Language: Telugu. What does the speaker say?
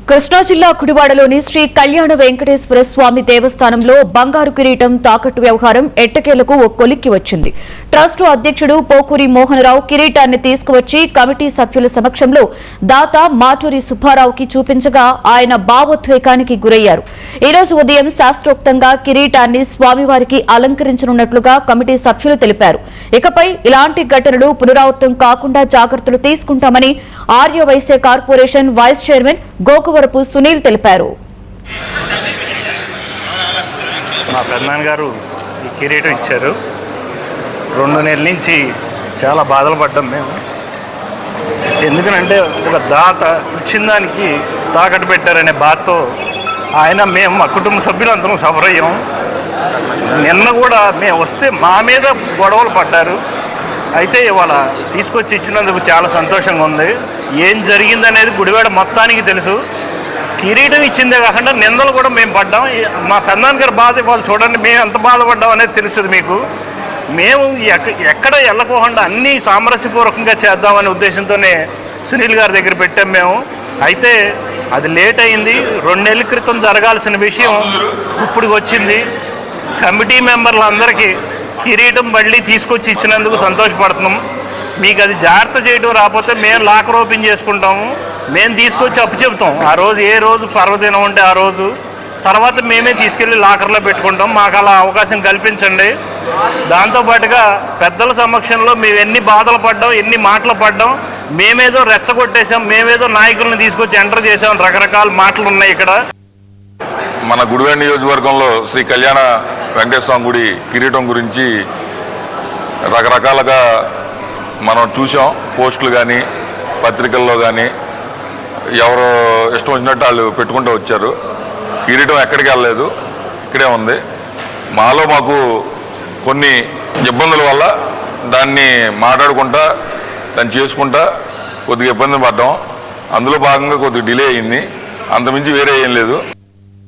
కృష్ణా జిల్లా కుడివాడలోని శ్రీ కళ్యాణ వెంకటేశ్వర స్వామి దేవస్థానంలో బంగారు కిరీటం తాకట్టు వ్యవహారం ఎట్టకేలకు ఓ కొలిక్కి వచ్చింది. ట్రస్టు అధ్యక్షుడు పోకూరి మోహనరావు కిరీటాన్ని తీసుకువచ్చి కమిటీ సభ్యుల సమక్షంలో దాత మాటూరి సుబ్బారావుకి చూపించగా ఆయన భావోద్వేగానికి గురయ్యారు. ఈ రోజు ఉదయం శాస్త్రోక్తంగా కిరీటాన్ని స్వామివారికి అలంకరించనున్నట్లుగా కమిటీ సభ్యులు తెలిపారు. ఇకపై ఇలాంటి ఘటనలు పునరావృతం కాకుండా జాగ్రత్తలు తీసుకుంటామని Aryavysya corporation vice chairman Gokavarapu Sunil తెలిపారు. మా పెద్దనాన్నగారు ఈ కిరీటం ఇచ్చారు. 2 నెలల నుంచి చాలా బాధలు పడ్డాం మేము. ఎందుకనంటే ఒక దాత ఇచ్చిన దానికి తాకట్టు పెట్టారనే బాధతో మేము మా కుటుంబ సభ్యులందరం సఫర్ అయ్యాం. నిన్న కూడా మేము వస్తే మా మీద గొడవలు పడ్డారు. అయితే ఇవాళ తీసుకొచ్చి ఇచ్చినందుకు చాలా సంతోషంగా ఉంది. ఏం జరిగిందనేది గుడివాడ మొత్తానికి తెలుసు. కిరీటం ఇచ్చిందే కాకుండా నిందలు కూడా మేము పడ్డాం. మా పెద్దనాన్న గారి బాధ ఇవాళ చూడండి, మేము ఎంత బాధపడ్డాం అనేది తెలుస్తుంది మీకు. మేము ఎక్కడ వెళ్ళకోకుండా అన్నీ సామరస్యపూర్వకంగా చేద్దామనే ఉద్దేశంతోనే సునీల్ గారి దగ్గర పెట్టాం మేము. అయితే అది లేట్ అయింది. 2 నెలల క్రితం జరగాల్సిన విషయం ఇప్పుడు వచ్చింది. కమిటీ మెంబర్లందరికీ కిరీటం మళ్ళీ తీసుకొచ్చి ఇచ్చినందుకు సంతోషపడుతున్నాం. మీకు అది జాగ్రత్త చేయడం రాకపోతే మేము లాకర్ ఓపెన్ చేసుకుంటాము. మేము తీసుకొచ్చి అప్పు చెబుతాం. ఆ రోజు ఏ రోజు పర్వదినం ఉంటే ఆ రోజు తర్వాత మేమే తీసుకెళ్ళి లాకర్లో పెట్టుకుంటాం. మాకు అలా అవకాశం కల్పించండి. దాంతోపాటుగా పెద్దల సమక్షంలో మేము ఎన్ని బాధలు పడ్డాం, ఎన్ని మాటలు పడ్డాం, మేమేదో రెచ్చగొట్టేసాం, మేమేదో నాయకులను తీసుకొచ్చి ఎంటర్ చేసాం, రకరకాల మాటలు ఉన్నాయి ఇక్కడ. మన గుడివాడ నియోజకవర్గంలో శ్రీ కళ్యాణ వెంకటేశ్వర స్వామి గుడి కిరీటం గురించి రకరకాలుగా మనం చూసాం. పోస్టులు కానీ పత్రికల్లో కానీ ఎవరో ఇష్టం వచ్చినట్టు వాళ్ళు పెట్టుకుంటూ వచ్చారు. కిరీటం ఎక్కడికి వెళ్ళలేదు, ఇక్కడే ఉంది. మాకు కొన్ని ఇబ్బందుల వల్ల దాన్ని మాట్లాడుకుంటా దాన్ని చేసుకుంటా కొద్దిగా ఇబ్బంది పడ్డాం. అందులో భాగంగా కొద్దిగా డిలే అయింది. అంతమించి వేరే ఏం లేదు.